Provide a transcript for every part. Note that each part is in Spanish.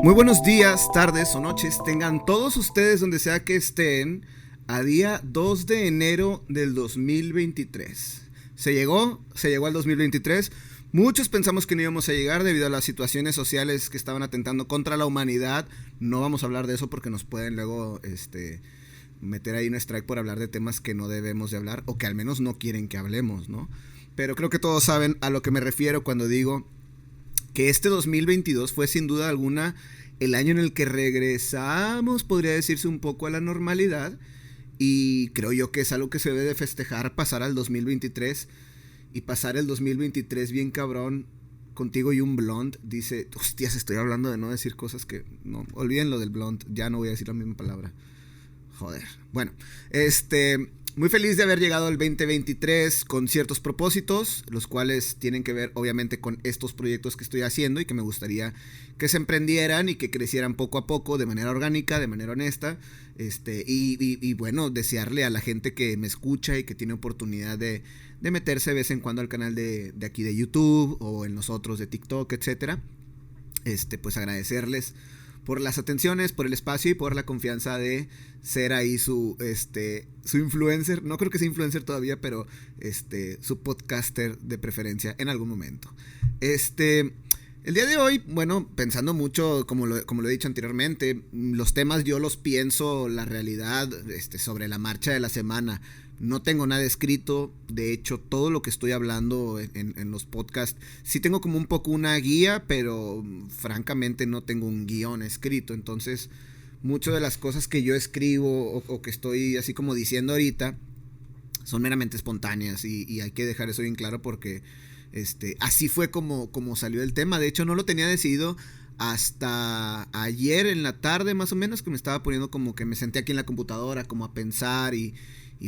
Muy buenos días, tardes o noches, tengan todos ustedes donde sea que estén a día 2 de enero del 2023. Se llegó al 2023. Muchos pensamos que no íbamos a llegar debido a las situaciones sociales que estaban atentando contra la humanidad. No vamos a hablar de eso porque nos pueden luego meter ahí un strike por hablar de temas que no debemos de hablar o que al menos no quieren que hablemos, ¿no? Pero creo que todos saben a lo que me refiero cuando digo que este 2022 fue sin duda alguna el año en el que regresamos, podría decirse, un poco a la normalidad, y creo yo que es algo que se debe de festejar, pasar al 2023 y pasar el 2023 bien cabrón contigo y un blonde. Dice, hostias, estoy hablando de no decir cosas que no, olviden lo del blonde, ya no voy a decir la misma palabra. Joder. Bueno, muy feliz de haber llegado al 2023 con ciertos propósitos, los cuales tienen que ver obviamente con estos proyectos que estoy haciendo y que me gustaría que se emprendieran y que crecieran poco a poco, de manera orgánica, de manera honesta, y bueno, desearle a la gente que me escucha y que tiene oportunidad de meterse de vez en cuando al canal de aquí de YouTube o en los otros de TikTok, etcétera, pues agradecerles por las atenciones, por el espacio y por la confianza de ser ahí su influencer. No creo que sea influencer todavía, pero su podcaster de preferencia en algún momento. El día de hoy, bueno, pensando mucho, como lo he dicho anteriormente, los temas yo los pienso, la realidad, sobre la marcha de la semana. No tengo nada escrito, de hecho todo lo que estoy hablando en los podcasts, sí tengo como un poco una guía, pero francamente no tengo un guión escrito, entonces muchas de las cosas que yo escribo o que estoy así como diciendo ahorita son meramente espontáneas y hay que dejar eso bien claro porque así fue como salió el tema. De hecho no lo tenía decidido hasta ayer en la tarde más o menos, que me estaba poniendo como que me senté aquí en la computadora como a pensar y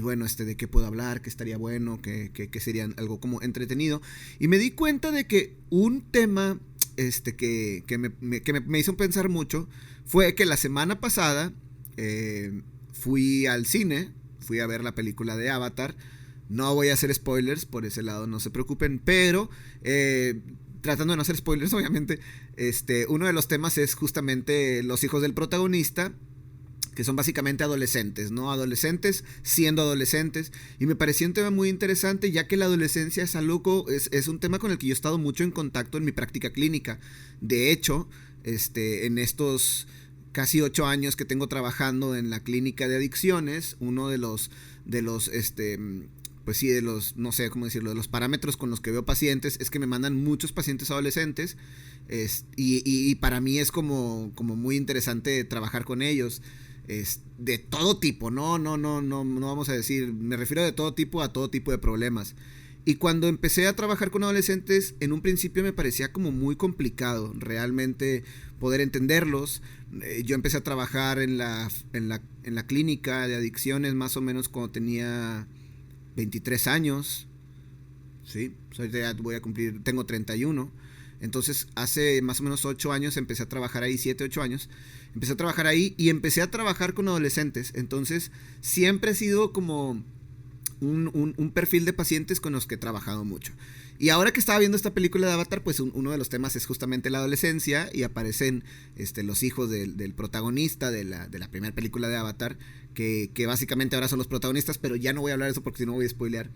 bueno, de qué puedo hablar, qué estaría bueno, qué sería algo como entretenido. Y me di cuenta de que un tema que me hizo pensar mucho fue que la semana pasada fui al cine, fui a ver la película de Avatar. No voy a hacer spoilers, por ese lado no se preocupen, pero tratando de no hacer spoilers, obviamente, uno de los temas es justamente los hijos del protagonista, que son básicamente adolescentes, ¿no? Adolescentes siendo adolescentes. Y me pareció un tema muy interesante, ya que la adolescencia es un tema con el que yo he estado mucho en contacto en mi práctica clínica. De hecho, en estos casi 8 años que tengo trabajando en la clínica de adicciones, uno de los pues sí, de los, no sé cómo decirlo, de los parámetros con los que veo pacientes es que me mandan muchos pacientes adolescentes, y para mí es como muy interesante trabajar con ellos. De todo tipo, no vamos a decir, me refiero de todo tipo a todo tipo de problemas. Y cuando empecé a trabajar con adolescentes, en un principio me parecía como muy complicado realmente poder entenderlos. Yo empecé a trabajar en la clínica de adicciones más o menos cuando tenía 23 años. Sí, ya voy a cumplir, tengo 31. Entonces hace más o menos 8 años empecé a trabajar ahí, 7, 8 años. Empecé a trabajar ahí y empecé a trabajar con adolescentes. Entonces siempre he sido como un perfil de pacientes con los que he trabajado mucho. Y ahora que estaba viendo esta película de Avatar, pues uno de los temas es justamente la adolescencia y aparecen los hijos del protagonista de la primera película de Avatar, que básicamente ahora son los protagonistas, pero ya no voy a hablar de eso porque si no voy a spoilear.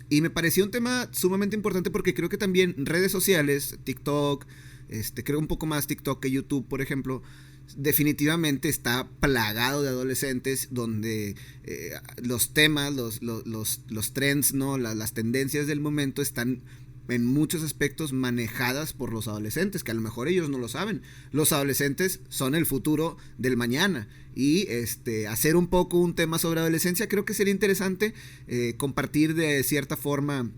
Y me pareció un tema sumamente importante porque creo que también redes sociales, TikTok, creo un poco más TikTok que YouTube, por ejemplo, definitivamente está plagado de adolescentes donde los temas, los trends, ¿no? Las tendencias del momento están en muchos aspectos manejadas por los adolescentes, que a lo mejor ellos no lo saben. Los adolescentes son el futuro del mañana y hacer un poco un tema sobre adolescencia creo que sería interesante, compartir de cierta forma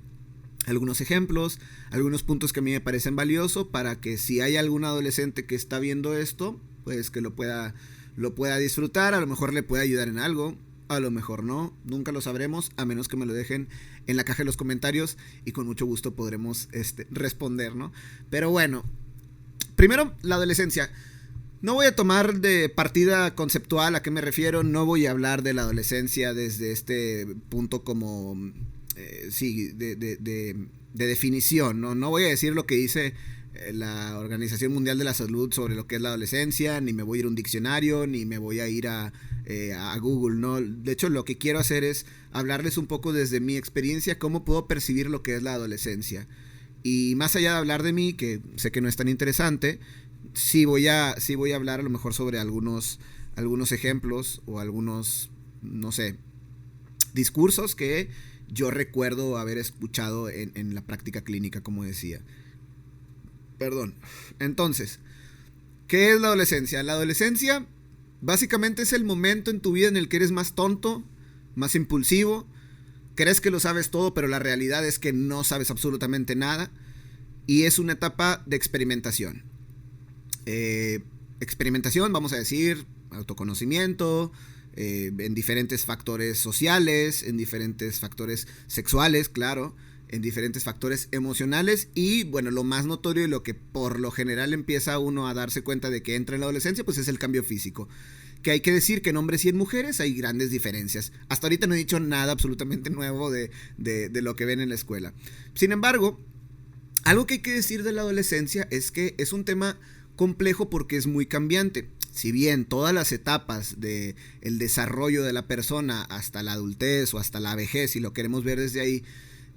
algunos ejemplos, algunos puntos que a mí me parecen valiosos para que si hay algún adolescente que está viendo esto, pues que lo pueda disfrutar, a lo mejor le pueda ayudar en algo, a lo mejor no, nunca lo sabremos, a menos que me lo dejen en la caja de los comentarios y con mucho gusto podremos responder, ¿no? Pero bueno, primero la adolescencia. No voy a tomar de partida conceptual a qué me refiero, no voy a hablar de la adolescencia desde este punto como sí, de definición, ¿no? No voy a decir lo que dice la Organización Mundial de la Salud sobre lo que es la adolescencia, ni me voy a ir a un diccionario, ni me voy a ir a Google, ¿no? De hecho, lo que quiero hacer es hablarles un poco desde mi experiencia, cómo puedo percibir lo que es la adolescencia. Y más allá de hablar de mí, que sé que no es tan interesante, sí voy a hablar a lo mejor sobre algunos ejemplos o algunos, no sé, discursos que yo recuerdo haber escuchado en la práctica clínica, como decía. Perdón. Entonces, ¿qué es la adolescencia? La adolescencia básicamente es el momento en tu vida en el que eres más tonto, más impulsivo, crees que lo sabes todo, pero la realidad es que no sabes absolutamente nada, y es una etapa de experimentación. Experimentación, vamos a decir, autoconocimiento, en diferentes factores sociales, en diferentes factores sexuales, claro, en diferentes factores emocionales, y bueno, lo más notorio y lo que por lo general empieza uno a darse cuenta de que entra en la adolescencia, pues es el cambio físico. Que hay que decir que en hombres y en mujeres hay grandes diferencias. Hasta ahorita no he dicho nada absolutamente nuevo de lo que ven en la escuela. Sin embargo, algo que hay que decir de la adolescencia es que es un tema complejo porque es muy cambiante. Si bien todas las etapas del desarrollo de la persona hasta la adultez o hasta la vejez, si lo queremos ver desde ahí,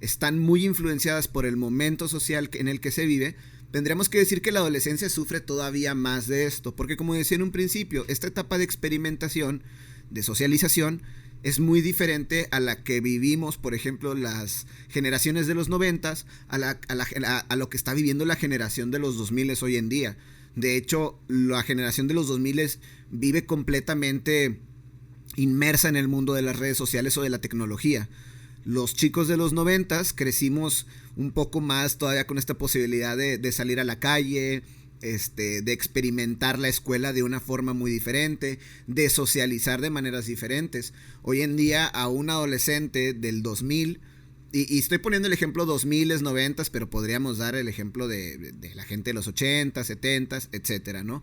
están muy influenciadas por el momento social en el que se vive, tendríamos que decir que la adolescencia sufre todavía más de esto, porque como decía en un principio, esta etapa de experimentación, de socialización, es muy diferente a la que vivimos, por ejemplo, las generaciones de los 90s, a lo que está viviendo la generación de los 2000 hoy en día. De hecho, la generación de los 2000 vive completamente inmersa en el mundo de las redes sociales o de la tecnología. Los chicos de los 90s crecimos un poco más todavía con esta posibilidad de salir a la calle, de experimentar la escuela de una forma muy diferente, de socializar de maneras diferentes. Hoy en día a un adolescente del 2000, y estoy poniendo el ejemplo 2000, 90, pero podríamos dar el ejemplo de la gente de los 80, 70, etcétera, ¿no?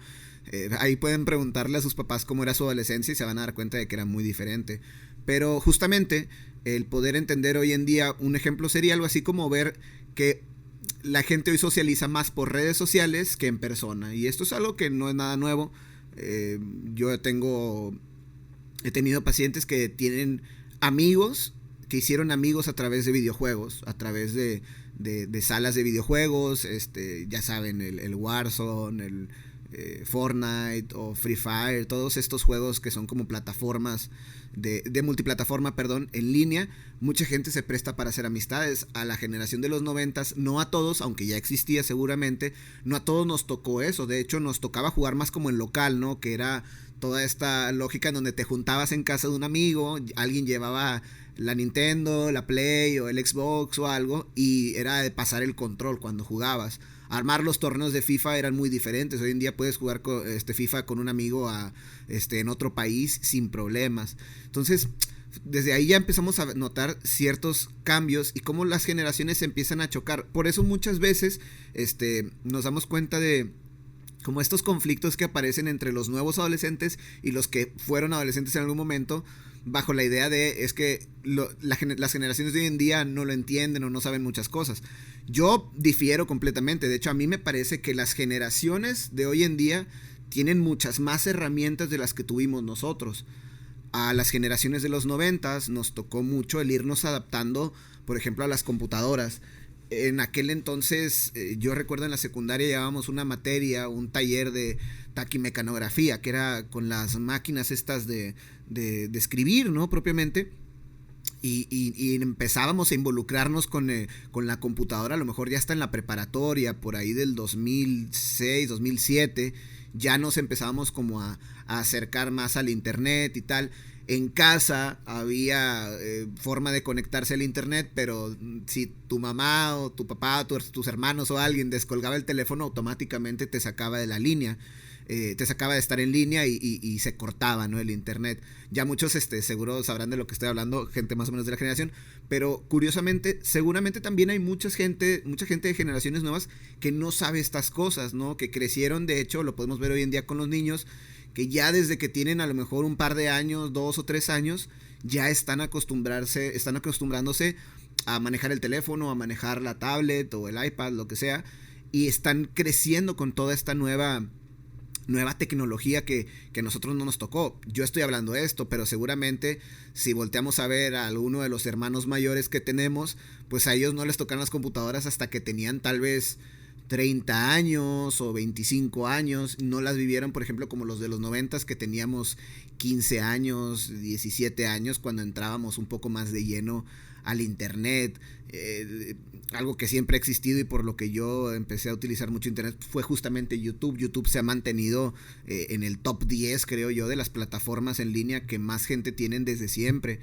Ahí pueden preguntarle a sus papás cómo era su adolescencia y se van a dar cuenta de que era muy diferente. Pero justamente el poder entender hoy en día, un ejemplo sería algo así como ver que la gente hoy socializa más por redes sociales que en persona. Y esto es algo que no es nada nuevo. Yo he tenido pacientes que tienen amigos, que hicieron amigos a través de videojuegos, a través de salas de videojuegos, ya saben, el Warzone, el Fortnite o Free Fire, todos estos juegos que son como plataformas de multiplataforma, perdón, en línea. Mucha gente se presta para hacer amistades. A la generación de los 90s, no a todos, aunque ya existía seguramente, no a todos nos tocó eso. De hecho, nos tocaba jugar más como en local, ¿no? Que era toda esta lógica en donde te juntabas en casa de un amigo, alguien llevaba la Nintendo, la Play o el Xbox o algo, y era de pasar el control cuando jugabas. Armar los torneos de FIFA eran muy diferentes. Hoy en día puedes jugar FIFA con un amigo en otro país sin problemas. Entonces, desde ahí ya empezamos a notar ciertos cambios y cómo las generaciones se empiezan a chocar. Por eso muchas veces nos damos cuenta de como estos conflictos que aparecen entre los nuevos adolescentes y los que fueron adolescentes en algún momento, bajo la idea de es que las generaciones de hoy en día no lo entienden o no saben muchas cosas. Yo difiero completamente. De hecho, a mí me parece que las generaciones de hoy en día tienen muchas más herramientas de las que tuvimos nosotros. A las generaciones de los 90s nos tocó mucho el irnos adaptando, por ejemplo, a las computadoras. En aquel entonces, yo recuerdo en la secundaria llevábamos una materia, un taller de taquimecanografía, que era con las máquinas estas de escribir, ¿no? Propiamente. Y empezábamos a involucrarnos con la computadora, a lo mejor ya está en la preparatoria, por ahí del 2006, 2007, ya nos empezábamos como a acercar más al internet y tal. En casa había forma de conectarse al internet, pero si tu mamá o tu papá, tus hermanos o alguien descolgaba el teléfono, automáticamente te sacaba de la línea. Te sacaba de estar en línea y se cortaba, ¿no? El internet. Ya muchos seguro sabrán de lo que estoy hablando, gente más o menos de la generación, pero curiosamente, seguramente también hay mucha gente de generaciones nuevas que no sabe estas cosas, ¿no? Que crecieron, de hecho, lo podemos ver hoy en día con los niños, que ya desde que tienen a lo mejor un par de años, 2 o 3 años, ya están acostumbrándose a manejar el teléfono, a manejar la tablet o el iPad, lo que sea. y están creciendo con toda esta nueva tecnología que a nosotros no nos tocó. Yo estoy hablando de esto, pero seguramente si volteamos a ver a alguno de los hermanos mayores que tenemos, pues a ellos no les tocaron las computadoras hasta que tenían tal vez 30 años o 25 años, no las vivieron, por ejemplo, como los de los 90 que teníamos 15 años, 17 años, cuando entrábamos un poco más de lleno al internet. Algo que siempre ha existido y por lo que yo empecé a utilizar mucho internet fue justamente YouTube. YouTube se ha mantenido en el top 10, creo yo, de las plataformas en línea que más gente tienen desde siempre.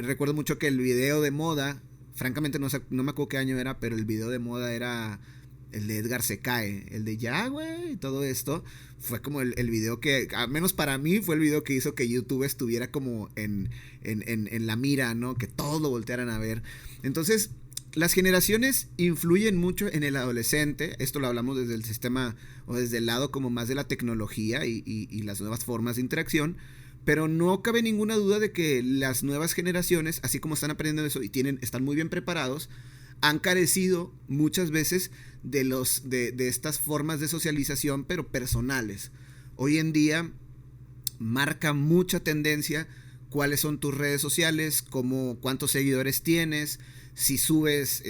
Recuerdo mucho que el video de moda, francamente no me acuerdo qué año era, pero el video de moda era el de Edgar se cae, el de ya, güey, todo esto. Fue como el video que, al menos para mí, fue el video que hizo que YouTube estuviera como en la mira, ¿no? Que todos lo voltearan a ver. Entonces, las generaciones influyen mucho en el adolescente. Esto lo hablamos desde el sistema o desde el lado como más de la tecnología y las nuevas formas de interacción. Pero no cabe ninguna duda de que las nuevas generaciones, así como están aprendiendo eso y están muy bien preparados, han carecido muchas veces de estas formas de socialización, pero personales. Hoy en día marca mucha tendencia cuáles son tus redes sociales, cuántos seguidores tienes, si subes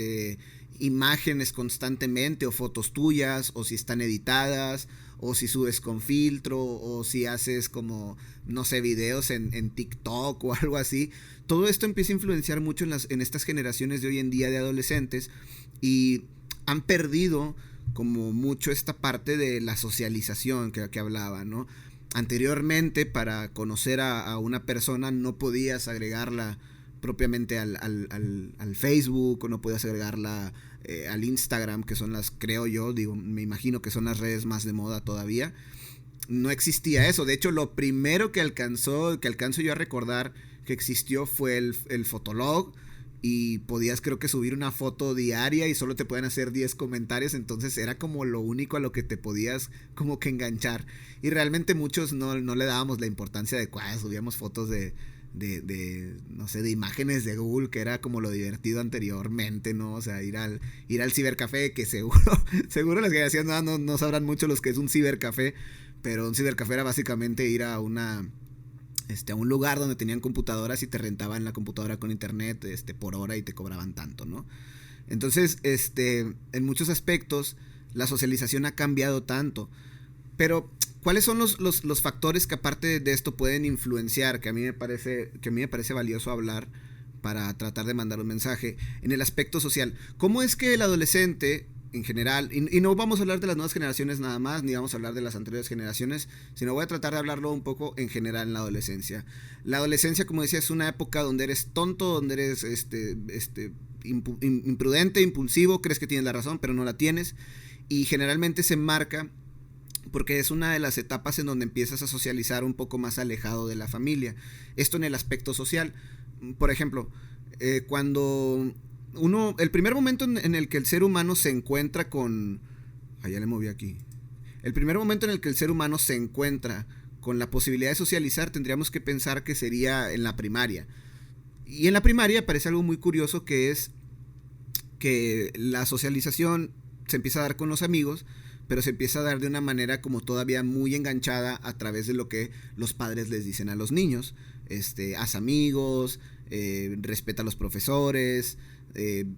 imágenes constantemente o fotos tuyas, o si están editadas, o si subes con filtro, o si haces como, no sé, videos en TikTok o algo así. Todo esto empieza a influenciar mucho en estas generaciones de hoy en día de adolescentes, y han perdido como mucho esta parte de la socialización que hablaba, ¿no? Anteriormente, para conocer a una persona no podías agregarla propiamente al Facebook, o no podías agregarla al Instagram, que son las, creo yo, me imagino que son las redes más de moda todavía. No existía eso. De hecho, lo primero que alcanzo yo a recordar que existió fue el Fotolog, y podías, creo que, subir una foto diaria y solo te pueden hacer 10 comentarios. Entonces era como lo único a lo que te podías como que enganchar, y realmente muchos no le dábamos la importancia adecuada. Subíamos fotos de no sé, de imágenes de Google, que era como lo divertido anteriormente, ¿no? O sea, ir al cibercafé, que seguro las generaciones no sabrán mucho los que es un cibercafé, pero un cibercafé era básicamente ir a a un lugar donde tenían computadoras y te rentaban la computadora con internet por hora y te cobraban tanto, ¿no? Entonces, en muchos aspectos la socialización ha cambiado tanto, pero ¿cuáles son los factores que aparte de esto pueden influenciar, que a mí me parece valioso hablar para tratar de mandar un mensaje en el aspecto social? ¿Cómo es que el adolescente en general, y no vamos a hablar de las nuevas generaciones nada más, ni vamos a hablar de las anteriores generaciones, sino voy a tratar de hablarlo un poco en general en la adolescencia? La adolescencia, como decía, es una época donde eres tonto, donde eres imprudente, impulsivo, crees que tienes la razón, pero no la tienes, y generalmente se marca porque es una de las etapas en donde empiezas a socializar un poco más alejado de la familia. Esto en el aspecto social. Por ejemplo, cuando el primer momento en el que el ser humano se encuentra con... ya le moví aquí. El primer momento en el que el ser humano se encuentra con la posibilidad de socializar, tendríamos que pensar que sería en la primaria. Y en la primaria aparece algo muy curioso, que es que la socialización se empieza a dar con los amigos, pero se empieza a dar de una manera como todavía muy enganchada a través de lo que los padres les dicen a los niños. Haz amigos, respeta a los profesores,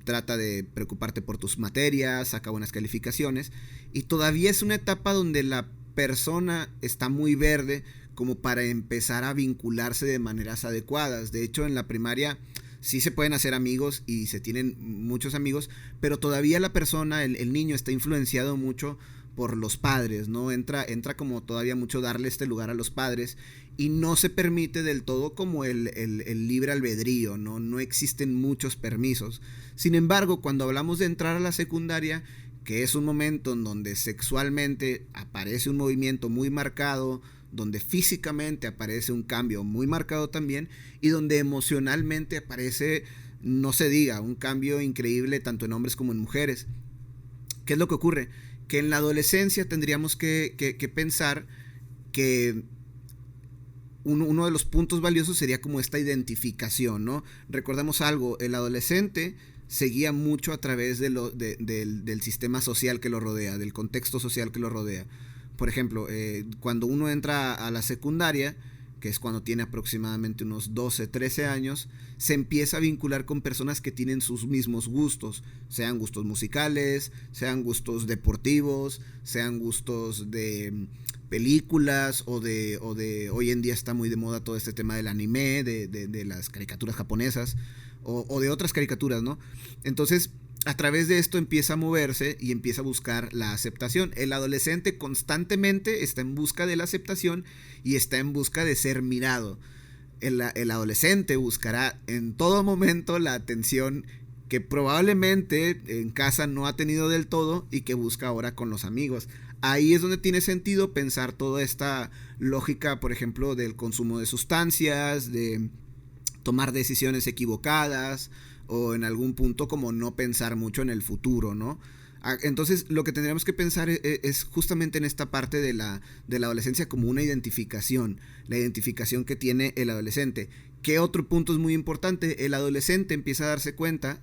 trata de preocuparte por tus materias, saca buenas calificaciones, y todavía es una etapa donde la persona está muy verde como para empezar a vincularse de maneras adecuadas. De hecho, en la primaria sí se pueden hacer amigos y se tienen muchos amigos, pero todavía la persona, el niño, está influenciado mucho por los padres, ¿no? Entra como todavía mucho darle este lugar a los padres, y no se permite del todo como el libre albedrío, ¿no? No existen muchos permisos. Sin embargo, cuando hablamos de entrar a la secundaria, que es un momento en donde sexualmente aparece un movimiento muy marcado, donde físicamente aparece un cambio muy marcado también, y donde emocionalmente aparece, no se diga, un cambio increíble tanto en hombres como en mujeres. ¿Qué es lo que ocurre? Que en la adolescencia tendríamos que pensar que uno de los puntos valiosos sería como esta identificación, ¿no? Recordemos algo, el adolescente se guía mucho a través del sistema social que lo rodea, del contexto social que lo rodea. Por ejemplo, cuando uno entra a la secundaria, que es cuando tiene aproximadamente unos 12, 13 años, se empieza a vincular con personas que tienen sus mismos gustos, sean gustos musicales, sean gustos deportivos, sean gustos de películas hoy en día está muy de moda todo este tema del anime, de las caricaturas japonesas o de otras caricaturas, ¿no? Entonces, a través de esto empieza a moverse y empieza a buscar la aceptación. El adolescente constantemente está en busca de la aceptación y está en busca de ser mirado. El adolescente buscará en todo momento la atención que probablemente en casa no ha tenido del todo y que busca ahora con los amigos. Ahí es donde tiene sentido pensar toda esta lógica, por ejemplo, del consumo de sustancias, de tomar decisiones equivocadas, o en algún punto como no pensar mucho en el futuro, ¿no? Entonces lo que tendríamos que pensar es justamente en esta parte de la adolescencia como una identificación, la identificación que tiene el adolescente. ¿Qué otro punto es muy importante? El adolescente empieza a darse cuenta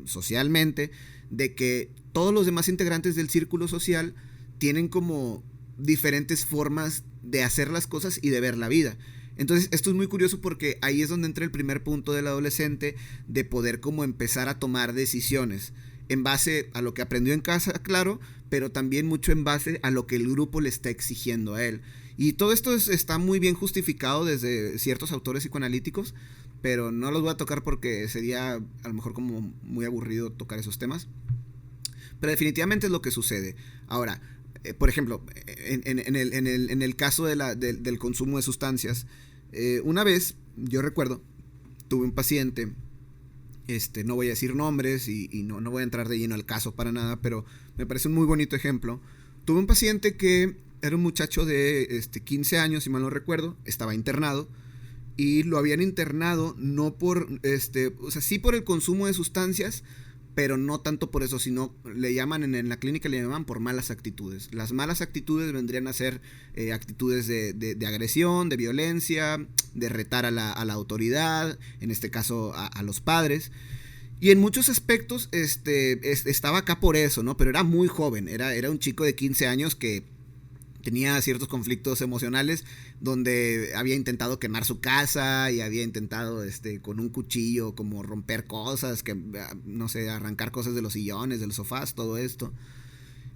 socialmente de que todos los demás integrantes del círculo social tienen como diferentes formas de hacer las cosas y de ver la vida. Entonces esto es muy curioso porque ahí es donde entra el primer punto del adolescente de poder como empezar a tomar decisiones en base a lo que aprendió en casa, claro, pero también mucho en base a lo que el grupo le está exigiendo a él. Y todo esto está muy bien justificado desde ciertos autores psicoanalíticos, pero no los voy a tocar porque sería a lo mejor como muy aburrido tocar esos temas. Pero definitivamente es lo que sucede. Ahora, por ejemplo, en el caso del consumo de sustancias, una vez, yo recuerdo, tuve un paciente, no voy a decir nombres y no voy a entrar de lleno al caso para nada, pero me parece un muy bonito ejemplo. Tuve un paciente que era un muchacho de 15 años, si mal no recuerdo, estaba internado y lo habían internado no por, o sea, sí por el consumo de sustancias, pero no tanto por eso, sino le llaman en la clínica, le llaman por malas actitudes. Las malas actitudes vendrían a ser actitudes de agresión, de violencia, de retar a la autoridad, en este caso a los padres. Y en muchos aspectos estaba acá por eso, ¿no? Pero era muy joven, era un chico de 15 años que tenía ciertos conflictos emocionales donde había intentado quemar su casa y había intentado con un cuchillo como romper cosas, que no sé, arrancar cosas de los sillones, de los sofás, todo esto.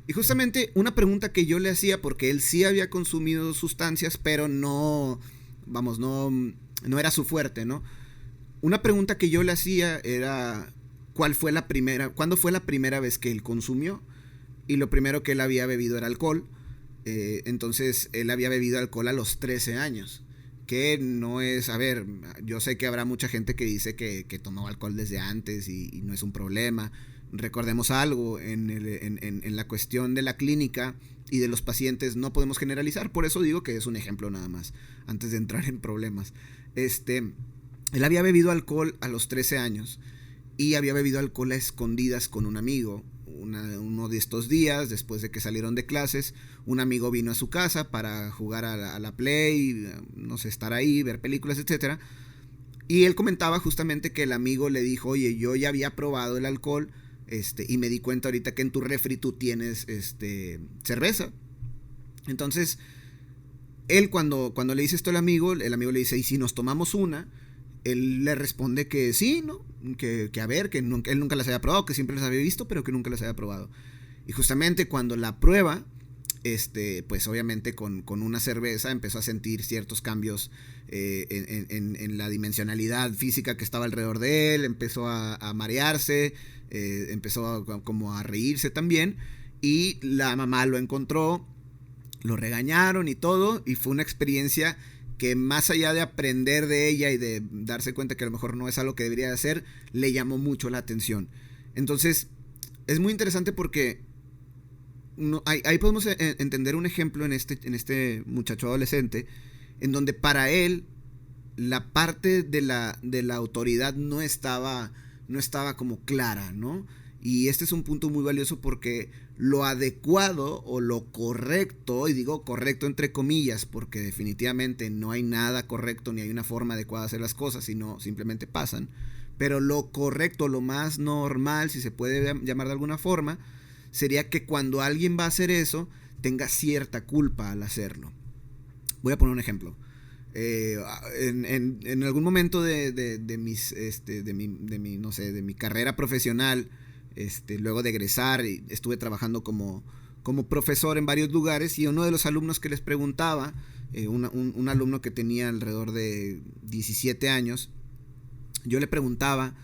Y justamente una pregunta que yo le hacía, porque él sí había consumido sustancias, pero no era su fuerte, ¿no? Una pregunta que yo le hacía era ¿cuándo fue la primera vez que él consumió? Y lo primero que él había bebido era alcohol. Entonces él había bebido alcohol a los 13 años, que no es, a ver, yo sé que habrá mucha gente que dice que tomó alcohol desde antes y no es un problema. Recordemos algo, en la cuestión de la clínica y de los pacientes no podemos generalizar, por eso digo que es un ejemplo nada más, antes de entrar en problemas. Él había bebido alcohol a los 13 años y había bebido alcohol a escondidas con un amigo. Uno de estos días, después de que salieron de clases, un amigo vino a su casa para jugar a la Play, no sé, estar ahí, ver películas, etc. Y él comentaba justamente que el amigo le dijo, oye, yo ya había probado el alcohol, y me di cuenta ahorita que en tu refri tú tienes cerveza. Entonces, él cuando le dice esto al amigo, el amigo le dice, ¿y si nos tomamos una? Él le responde que sí, ¿no? Que a ver, que él nunca las había probado, que siempre las había visto, pero que nunca las había probado. Y justamente cuando la prueba, pues obviamente con una cerveza empezó a sentir ciertos cambios en la dimensionalidad física que estaba alrededor de él, empezó a marearse, empezó como a reírse también, y la mamá lo encontró, lo regañaron y todo, y fue una experiencia que más allá de aprender de ella y de darse cuenta que a lo mejor no es algo que debería hacer, le llamó mucho la atención. Entonces, es muy interesante porque ahí podemos entender un ejemplo en este muchacho adolescente, en donde para él la parte de la autoridad no estaba como clara, ¿no? Y este es un punto muy valioso porque lo adecuado o lo correcto, y digo correcto entre comillas, porque definitivamente no hay nada correcto ni hay una forma adecuada de hacer las cosas, sino simplemente pasan. Pero lo correcto, lo más normal, si se puede llamar de alguna forma, sería que cuando alguien va a hacer eso, tenga cierta culpa al hacerlo. Voy a poner un ejemplo. En algún momento de mi carrera profesional, luego de egresar, estuve trabajando como profesor en varios lugares, y uno de los alumnos que les preguntaba, un alumno que tenía alrededor de 17 años, yo le preguntaba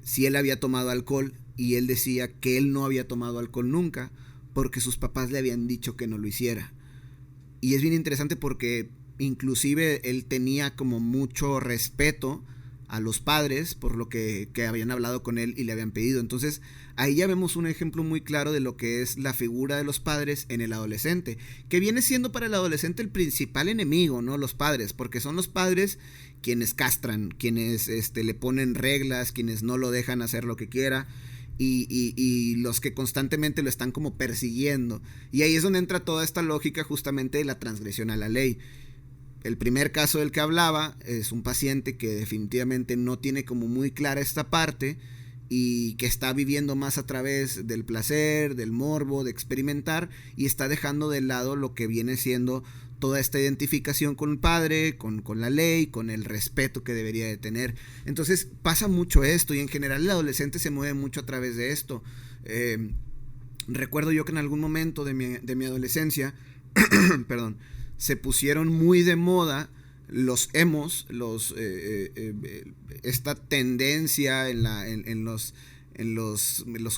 si él había tomado alcohol, y él decía que él no había tomado alcohol nunca porque sus papás le habían dicho que no lo hiciera. Y es bien interesante porque inclusive él tenía como mucho respeto a los padres por lo que habían hablado con él y le habían pedido. Entonces ahí ya vemos un ejemplo muy claro de lo que es la figura de los padres en el adolescente, que viene siendo para el adolescente el principal enemigo, ¿no? Los padres, porque son los padres quienes castran, quienes le ponen reglas, quienes no lo dejan hacer lo que quiera, y los que constantemente lo están como persiguiendo. Y ahí es donde entra toda esta lógica justamente de la transgresión a la ley. El primer caso del que hablaba es un paciente que definitivamente no tiene como muy clara esta parte y que está viviendo más a través del placer, del morbo, de experimentar, y está dejando de lado lo que viene siendo toda esta identificación con el padre, con la ley, con el respeto que debería de tener. Entonces pasa mucho esto, y en general el adolescente se mueve mucho a través de esto. Recuerdo yo que en algún momento de mi adolescencia perdón, se pusieron muy de moda los emos, esta tendencia en los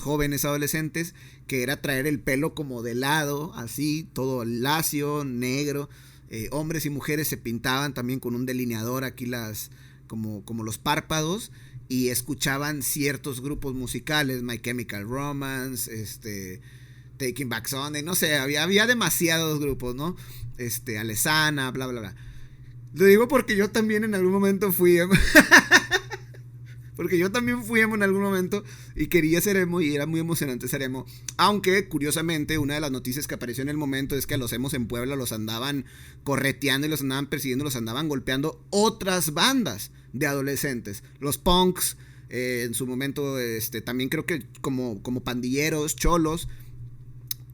jóvenes adolescentes, que era traer el pelo como de lado, así, todo lacio, negro. Hombres y mujeres se pintaban también con un delineador aquí como los párpados, y escuchaban ciertos grupos musicales, My Chemical Romance, Taking Back Sunday, no sé, había demasiados grupos, ¿no? Alesana, bla, bla, bla. Lo digo porque yo también en algún momento fui porque yo también fui emo en algún momento y quería ser emo, y era muy emocionante ser emo. Aunque, curiosamente, una de las noticias que apareció en el momento es que a los emos en Puebla los andaban correteando y los andaban persiguiendo, los andaban golpeando otras bandas de adolescentes. Los punks, en su momento, también creo que como pandilleros, cholos.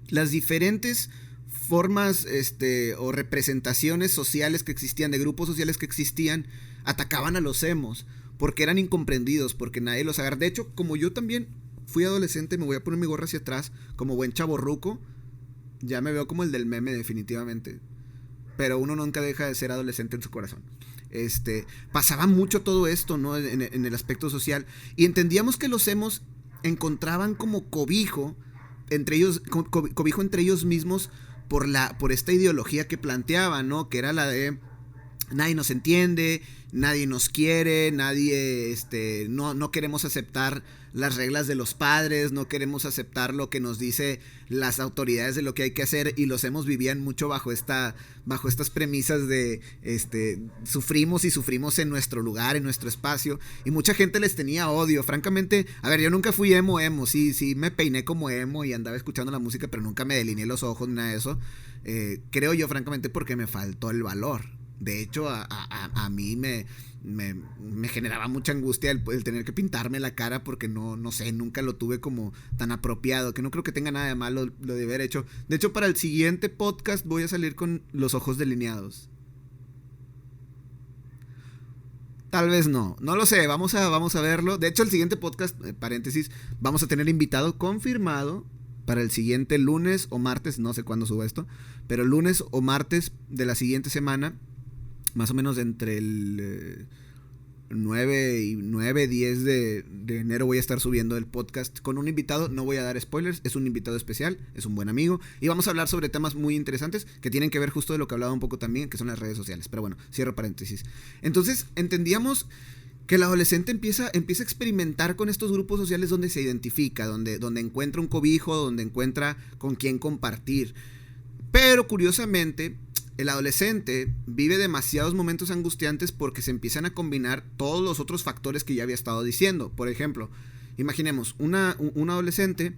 Las diferentes formas o representaciones sociales que existían, de grupos sociales que existían, atacaban a los emos porque eran incomprendidos, porque nadie los agarra. De hecho, como yo también fui adolescente, me voy a poner mi gorra hacia atrás como buen chavorruco, ya me veo como el del meme definitivamente, pero uno nunca deja de ser adolescente en su corazón. Pasaba mucho todo esto, ¿no? En el aspecto social, y entendíamos que los emos encontraban como cobijo entre ellos mismos por esta ideología que planteaban, ¿no? Que era la de nadie nos entiende, nadie nos quiere, nadie, no queremos aceptar las reglas de los padres, no queremos aceptar lo que nos dice las autoridades de lo que hay que hacer, y los hemos vivían mucho bajo estas premisas de sufrimos en nuestro lugar, en nuestro espacio, y mucha gente les tenía odio. Francamente, a ver, yo nunca fui emo, sí me peiné como emo y andaba escuchando la música, pero nunca me delineé los ojos ni nada de eso. Creo yo, francamente, porque me faltó el valor. De hecho, a mí me generaba mucha angustia el tener que pintarme la cara, porque no sé, nunca lo tuve como tan apropiado, que no creo que tenga nada de malo lo de haber hecho. De hecho, para el siguiente podcast voy a salir con los ojos delineados. Tal vez no lo sé, vamos a verlo. De hecho, el siguiente podcast, paréntesis, vamos a tener invitado confirmado para el siguiente lunes o martes, no sé cuándo suba esto, pero lunes o martes de la siguiente semana, más o menos entre el 10 de enero voy a estar subiendo el podcast con un invitado. No voy a dar spoilers, es un invitado especial, es un buen amigo, y vamos a hablar sobre temas muy interesantes que tienen que ver justo de lo que hablaba un poco también, que son las redes sociales. Pero bueno, cierro paréntesis. Entonces entendíamos que el adolescente empieza a experimentar con estos grupos sociales donde se identifica, donde encuentra un cobijo, donde encuentra con quién compartir. Pero curiosamente, el adolescente vive demasiados momentos angustiantes porque se empiezan a combinar todos los otros factores que ya había estado diciendo. Por ejemplo, Imaginemos un adolescente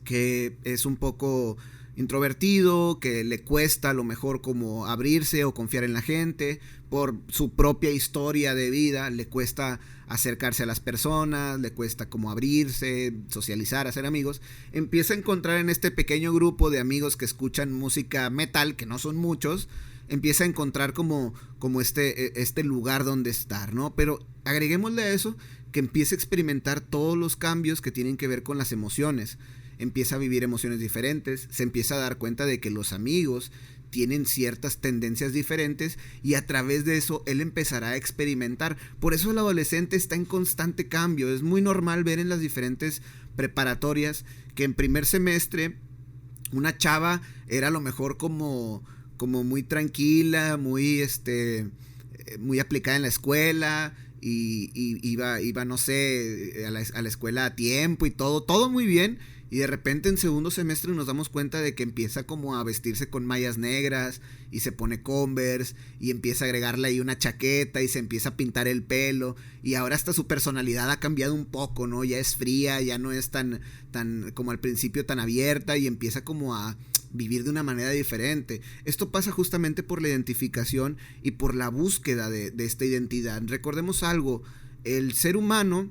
que es un poco introvertido, que le cuesta a lo mejor como abrirse o confiar en la gente, por su propia historia de vida, le cuesta acercarse a las personas, le cuesta como abrirse, socializar, hacer amigos. Empieza a encontrar en este pequeño grupo de amigos que escuchan música metal, que no son muchos, empieza a encontrar como este lugar donde estar, ¿no? Pero agreguémosle a eso que empieza a experimentar todos los cambios que tienen que ver con las emociones. Empieza a vivir emociones diferentes, se empieza a dar cuenta de que los amigos tienen ciertas tendencias diferentes y a través de eso él empezará a experimentar. Por eso el adolescente está en constante cambio. Es muy normal ver en las diferentes preparatorias que en primer semestre una chava era a lo mejor como muy tranquila, muy aplicada en la escuela y iba no sé, a la escuela a tiempo y todo muy bien. Y de repente en segundo semestre nos damos cuenta de que empieza como a vestirse con mallas negras y se pone Converse y empieza a agregarle ahí una chaqueta y se empieza a pintar el pelo y ahora hasta su personalidad ha cambiado un poco, ¿no? Ya es fría, ya no es tan como al principio tan abierta y empieza como a vivir de una manera diferente. Esto pasa justamente por la identificación y por la búsqueda de esta identidad. Recordemos algo, el ser humano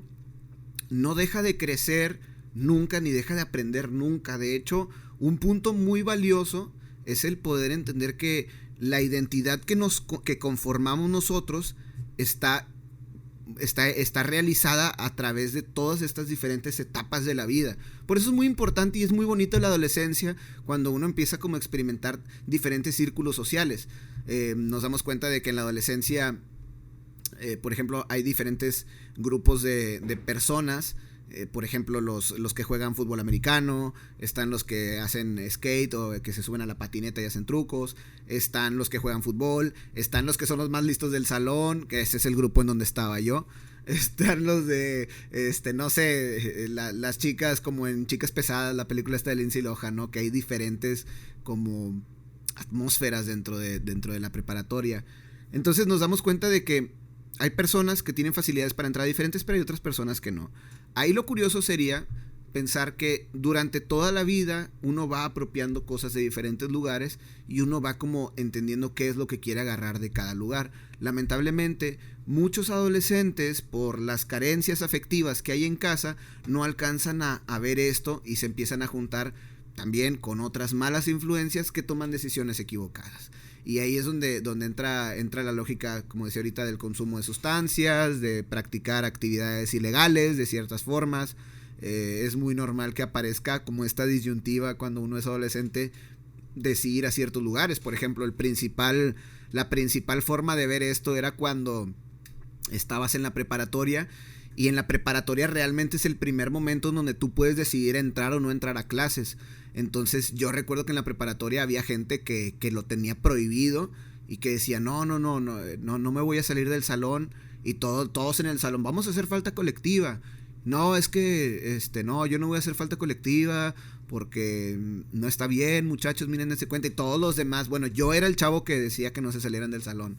no deja de crecer nunca ni deja de aprender nunca. De hecho, un punto muy valioso es el poder entender que la identidad que conformamos nosotros está realizada a través de todas estas diferentes etapas de la vida. Por eso es muy importante y es muy bonito la adolescencia cuando uno empieza como a experimentar diferentes círculos sociales. Nos damos cuenta de que en la adolescencia, por ejemplo, hay diferentes grupos de personas. Por ejemplo, los que juegan fútbol americano, están los que hacen skate o que se suben a la patineta y hacen trucos, están los que juegan fútbol, están los que son los más listos del salón, que ese es el grupo en donde estaba yo, están los de, no sé, las chicas como en Chicas Pesadas, la película esta de Lindsay Lohan, ¿no? Que hay diferentes como atmósferas dentro de la preparatoria. Entonces nos damos cuenta de que hay personas que tienen facilidades para entrar a diferentes, pero hay otras personas que no. Ahí lo curioso sería pensar que durante toda la vida uno va apropiando cosas de diferentes lugares y uno va como entendiendo qué es lo que quiere agarrar de cada lugar. Lamentablemente, muchos adolescentes, por las carencias afectivas que hay en casa, no alcanzan a ver esto y se empiezan a juntar también con otras malas influencias que toman decisiones equivocadas. Y ahí es donde entra la lógica, como decía ahorita, del consumo de sustancias, de practicar actividades ilegales de ciertas formas. Es muy normal que aparezca como esta disyuntiva cuando uno es adolescente de si ir a ciertos lugares. Por ejemplo, la principal forma de ver esto era cuando estabas en la preparatoria. Y en la preparatoria realmente es el primer momento en donde tú puedes decidir entrar o no entrar a clases. Entonces yo recuerdo que en la preparatoria había gente que lo tenía prohibido y que decía no me voy a salir del salón, y todos en el salón vamos a hacer falta colectiva. No, es que no, yo no voy a hacer falta colectiva porque no está bien, muchachos, miren, dense cuenta. Y todos los demás, bueno, yo era el chavo que decía que no se salieran del salón,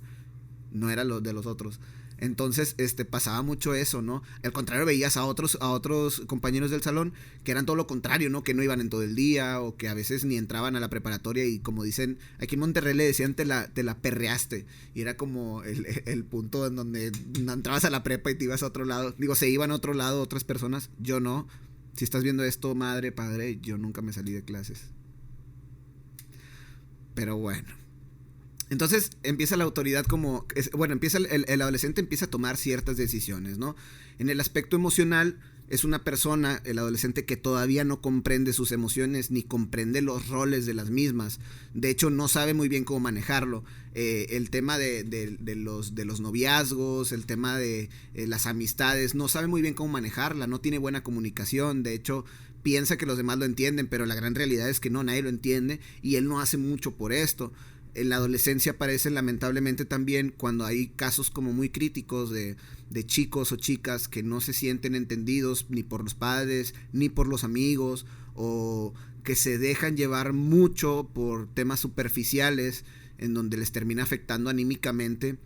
no era lo de los otros. Entonces, pasaba mucho eso, ¿no? Al contrario, veías a otros compañeros del salón que eran todo lo contrario, ¿no? Que no iban en todo el día o que a veces ni entraban a la preparatoria y, como dicen, aquí en Monterrey le decían te la perreaste. Y era como el punto en donde no entrabas a la prepa y te ibas a otro lado. Digo, se iban a otro lado otras personas, yo no. Si estás viendo esto, madre, padre, yo nunca me salí de clases. Pero bueno. Entonces empieza la autoridad empieza el adolescente empieza a tomar ciertas decisiones, ¿no? En el aspecto emocional es una persona, el adolescente, que todavía no comprende sus emociones ni comprende los roles de las mismas. De hecho, no sabe muy bien cómo manejarlo. El tema de los noviazgos, el tema de las amistades, no sabe muy bien cómo manejarla, no tiene buena comunicación. De hecho, piensa que los demás lo entienden, pero la gran realidad es que no, nadie lo entiende y él no hace mucho por esto. En la adolescencia aparece lamentablemente también cuando hay casos como muy críticos de chicos o chicas que no se sienten entendidos ni por los padres ni por los amigos, o que se dejan llevar mucho por temas superficiales en donde les termina afectando anímicamente.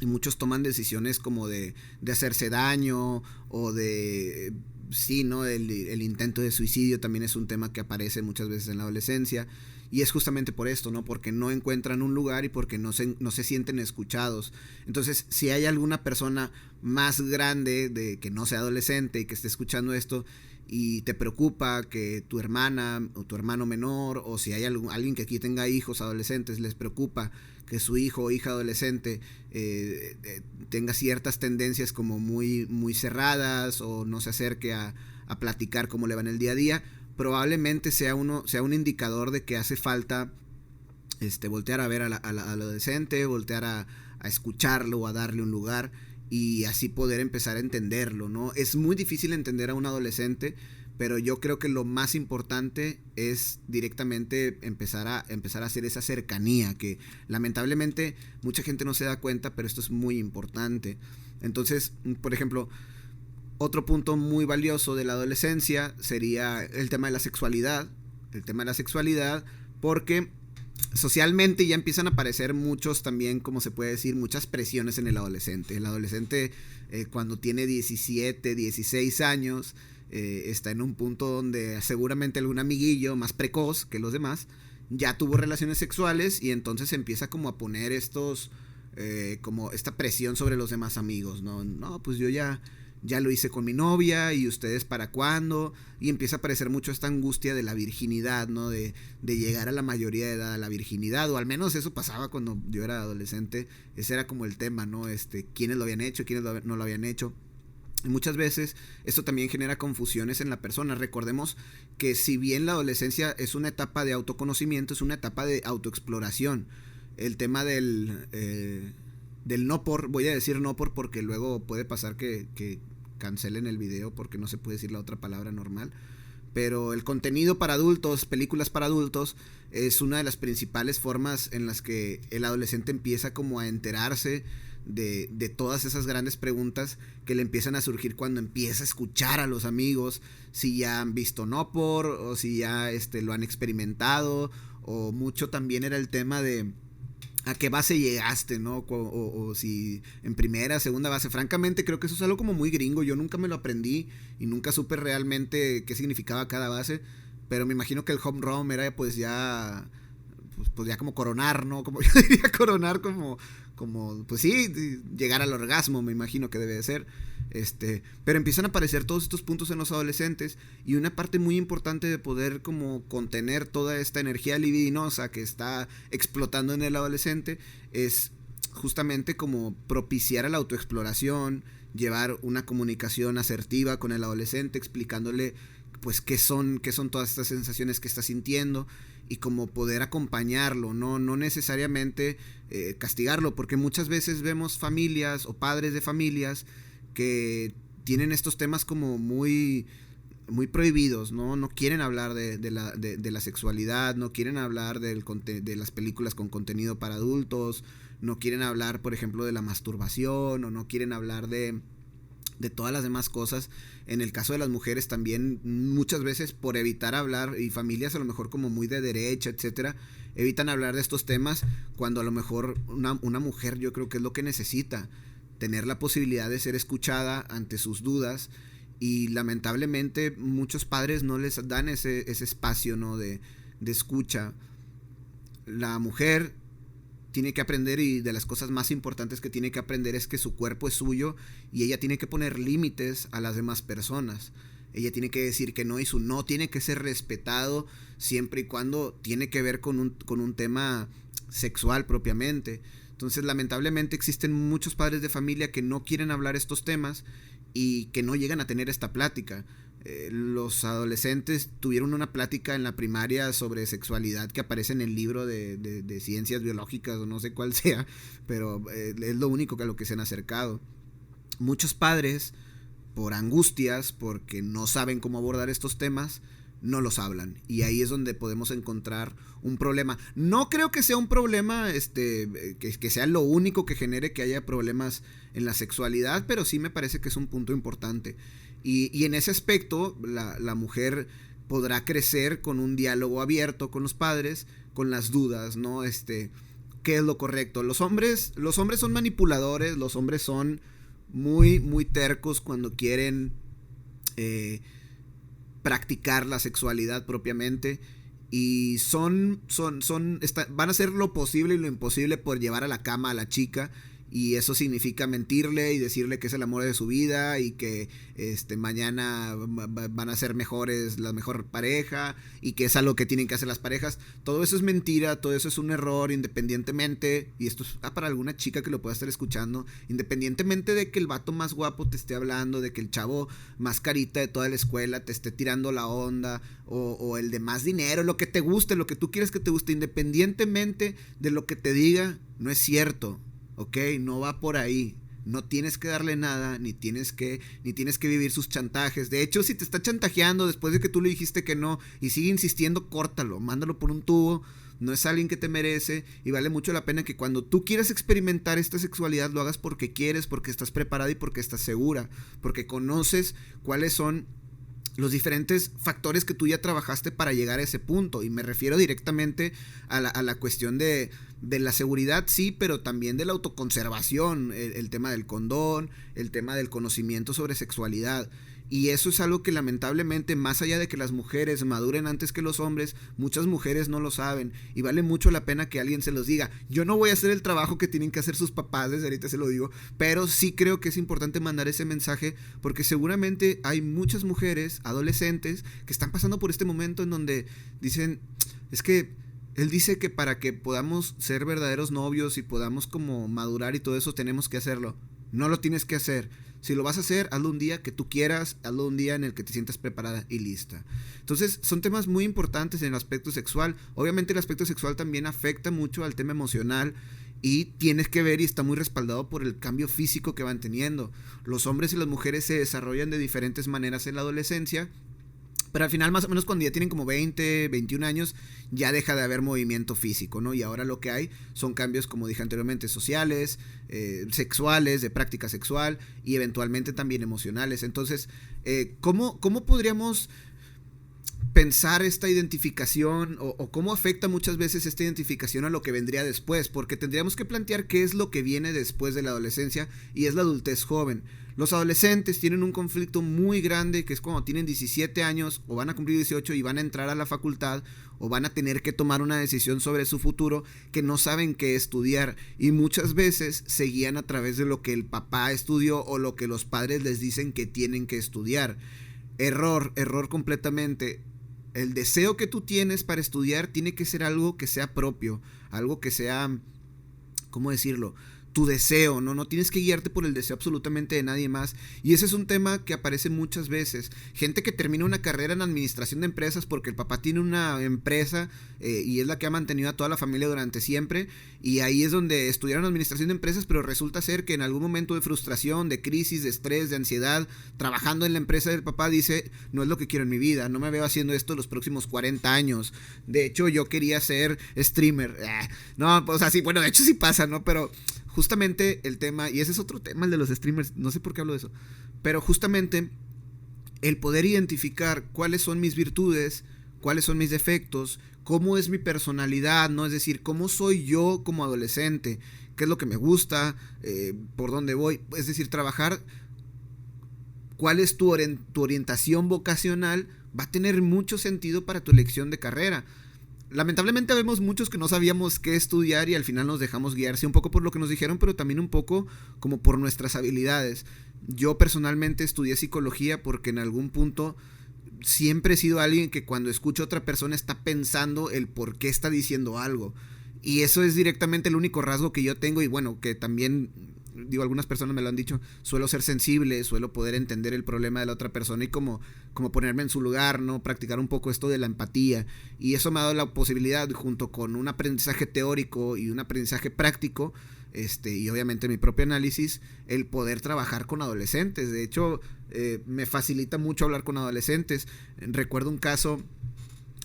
Y muchos toman decisiones como de hacerse daño o de sí, ¿no? El intento de suicidio también es un tema que aparece muchas veces en la adolescencia. Y es justamente por esto, ¿no? Porque no encuentran un lugar y porque no se sienten escuchados. Entonces, si hay alguna persona más grande, que no sea adolescente y que esté escuchando esto y te preocupa que tu hermana o tu hermano menor, o si hay alguien que aquí tenga hijos adolescentes, les preocupa que su hijo o hija adolescente tenga ciertas tendencias como muy, muy cerradas, o no se acerque a platicar cómo le va en el día a día, probablemente sea un indicador de que hace falta voltear a ver al adolescente, voltear a escucharlo o a darle un lugar, y así poder empezar a entenderlo, ¿no? Es muy difícil entender a un adolescente, pero yo creo que lo más importante es directamente empezar a hacer esa cercanía, que lamentablemente mucha gente no se da cuenta, pero esto es muy importante. Entonces, por ejemplo, otro punto muy valioso de la adolescencia sería el tema de la sexualidad. El tema de la sexualidad, porque socialmente ya empiezan a aparecer muchos también, como se puede decir, muchas presiones en el adolescente. El adolescente cuando tiene 17, 16 años, está en un punto donde seguramente algún amiguillo más precoz que los demás ya tuvo relaciones sexuales, y entonces empieza como a poner como esta presión sobre los demás amigos, no, pues yo ya lo hice con mi novia, y ustedes para cuándo, y empieza a aparecer mucho esta angustia de la virginidad, ¿no? De llegar a la mayoría de edad, a la virginidad, o al menos eso pasaba cuando yo era adolescente. Ese era como el tema, ¿no? Quiénes lo habían hecho, quiénes no lo habían hecho. Y muchas veces esto también genera confusiones en la persona. Recordemos que si bien la adolescencia es una etapa de autoconocimiento, es una etapa de autoexploración. El tema del no por, voy a decir no por, porque luego puede pasar que cancelen el video porque no se puede decir la otra palabra normal, pero el contenido para adultos, películas para adultos, es una de las principales formas en las que el adolescente empieza como a enterarse de todas esas grandes preguntas que le empiezan a surgir cuando empieza a escuchar a los amigos, si ya han visto no por, o si ya lo han experimentado, o mucho también era el tema de a qué base llegaste, ¿no? O si en primera, segunda base. Francamente creo que eso es algo como muy gringo. Yo nunca me lo aprendí y nunca supe realmente qué significaba cada base, pero me imagino que el home run era pues ya como coronar, ¿no? Como yo diría, coronar como pues sí, llegar al orgasmo, me imagino que debe de ser. Pero empiezan a aparecer todos estos puntos en los adolescentes, y una parte muy importante de poder como contener toda esta energía libidinosa que está explotando en el adolescente es justamente como propiciar a la autoexploración, llevar una comunicación asertiva con el adolescente, explicándole pues qué son todas estas sensaciones que está sintiendo, y como poder acompañarlo, no necesariamente castigarlo, porque muchas veces vemos familias o padres de familias que tienen estos temas como muy, muy prohibidos, no quieren hablar de la sexualidad, no quieren hablar de las películas con contenido para adultos, no quieren hablar, por ejemplo, de la masturbación, o no quieren hablar de todas las demás cosas. En el caso de las mujeres también, muchas veces por evitar hablar, y familias a lo mejor como muy de derecha, etcétera, evitan hablar de estos temas, cuando a lo mejor una mujer, yo creo que es lo que necesita, tener la posibilidad de ser escuchada ante sus dudas. Y lamentablemente muchos padres no les dan ese espacio, ¿no? de escucha. La mujer tiene que aprender, y de las cosas más importantes que tiene que aprender es que su cuerpo es suyo, y ella tiene que poner límites a las demás personas. Ella tiene que decir que no, y su no tiene que ser respetado, siempre y cuando tiene que ver con un tema sexual propiamente. Entonces, lamentablemente existen muchos padres de familia que no quieren hablar estos temas y que no llegan a tener esta plática. Los adolescentes tuvieron una plática en la primaria sobre sexualidad que aparece en el libro de ciencias biológicas, o no sé cuál sea, pero es lo único a lo que se han acercado. Muchos padres, por angustias, porque no saben cómo abordar estos temas, no los hablan, y ahí es donde podemos encontrar un problema. No creo que sea un problema que sea lo único que genere que haya problemas en la sexualidad, pero sí me parece que es un punto importante, y en ese aspecto la mujer podrá crecer con un diálogo abierto con los padres, con las dudas, ¿no? ¿Qué es lo correcto? Los hombres son manipuladores, los hombres son muy, muy tercos cuando quieren eh, practicar la sexualidad propiamente. Y van a hacer lo posible y lo imposible por llevar a la cama a la chica. Y eso significa mentirle y decirle que es el amor de su vida y que mañana van a ser la mejor pareja y que es algo que tienen que hacer las parejas. Todo eso es mentira, todo eso es un error, independientemente, y esto es para alguna chica que lo pueda estar escuchando, independientemente de que el vato más guapo te esté hablando, de que el chavo más carita de toda la escuela te esté tirando la onda, o el de más dinero, lo que te guste, lo que tú quieres que te guste, independientemente de lo que te diga, no es cierto. Ok, no va por ahí. No tienes que darle nada, ni tienes que vivir sus chantajes. De hecho, si te está chantajeando después de que tú le dijiste que no y sigue insistiendo, córtalo, mándalo por un tubo. No es alguien que te merece y vale mucho la pena que cuando tú quieras experimentar esta sexualidad lo hagas porque quieres, porque estás preparada y porque estás segura, porque conoces cuáles son los diferentes factores que tú ya trabajaste para llegar a ese punto. Y me refiero directamente a la cuestión de la seguridad, sí, pero también de la autoconservación, el tema del condón, el tema del conocimiento sobre sexualidad. Y eso es algo que lamentablemente, más allá de que las mujeres maduren antes que los hombres, muchas mujeres no lo saben. Y vale mucho la pena que alguien se los diga. Yo no voy a hacer el trabajo que tienen que hacer sus papás, desde ahorita se lo digo, pero sí creo que es importante mandar ese mensaje, porque seguramente hay muchas mujeres, adolescentes, que están pasando por este momento en donde dicen, es que él dice que para que podamos ser verdaderos novios y podamos como madurar y todo eso tenemos que hacerlo. No lo tienes que hacer. Si lo vas a hacer, hazlo un día que tú quieras, hazlo un día en el que te sientas preparada y lista. Entonces, son temas muy importantes en el aspecto sexual. Obviamente el aspecto sexual también afecta mucho al tema emocional y tienes que ver y está muy respaldado por el cambio físico que van teniendo. Los hombres y las mujeres se desarrollan de diferentes maneras en la adolescencia, pero al final, más o menos cuando ya tienen como 20, 21 años, ya deja de haber movimiento físico, ¿no? Y ahora lo que hay son cambios, como dije anteriormente, sociales, sexuales, de práctica sexual y eventualmente también emocionales. Entonces, ¿cómo podríamos pensar esta identificación o cómo afecta muchas veces esta identificación a lo que vendría después? Porque tendríamos que plantear qué es lo que viene después de la adolescencia y es la adultez joven. Los adolescentes tienen un conflicto muy grande, que es cuando tienen 17 años o van a cumplir 18 y van a entrar a la facultad o van a tener que tomar una decisión sobre su futuro, que no saben qué estudiar y muchas veces se guían a través de lo que el papá estudió o lo que los padres les dicen que tienen que estudiar. Error completamente. El deseo que tú tienes para estudiar tiene que ser algo que sea propio, algo que sea, ¿cómo decirlo?, tu deseo, no tienes que guiarte por el deseo absolutamente de nadie más. Y ese es un tema que aparece muchas veces. Gente que termina una carrera en administración de empresas porque el papá tiene una empresa y es la que ha mantenido a toda la familia durante siempre, y ahí es donde estudiaron administración de empresas, pero resulta ser que en algún momento de frustración, de crisis, de estrés, de ansiedad, trabajando en la empresa del papá, dice, no es lo que quiero en mi vida, no me veo haciendo esto los próximos 40 años. De hecho, yo quería ser streamer. No, pues así, bueno, de hecho sí pasa, ¿no? Pero justamente el tema, y ese es otro tema, el de los streamers, no sé por qué hablo de eso, pero justamente el poder identificar cuáles son mis virtudes, cuáles son mis defectos, cómo es mi personalidad, ¿no? Es decir, cómo soy yo como adolescente, qué es lo que me gusta, por dónde voy, es decir, trabajar cuál es tu orientación vocacional, va a tener mucho sentido para tu elección de carrera. Lamentablemente vemos muchos que no sabíamos qué estudiar y al final nos dejamos guiarse un poco por lo que nos dijeron, pero también un poco como por nuestras habilidades. Yo personalmente estudié psicología porque en algún punto siempre he sido alguien que cuando escucho a otra persona está pensando el por qué está diciendo algo. Y eso es directamente el único rasgo que yo tengo y bueno, que también, digo, algunas personas me lo han dicho, suelo ser sensible, suelo poder entender el problema de la otra persona y como ponerme en su lugar, ¿no? Practicar un poco esto de la empatía. Y eso me ha dado la posibilidad, junto con un aprendizaje teórico y un aprendizaje práctico, y obviamente mi propio análisis, el poder trabajar con adolescentes. De hecho, me facilita mucho hablar con adolescentes. Recuerdo un caso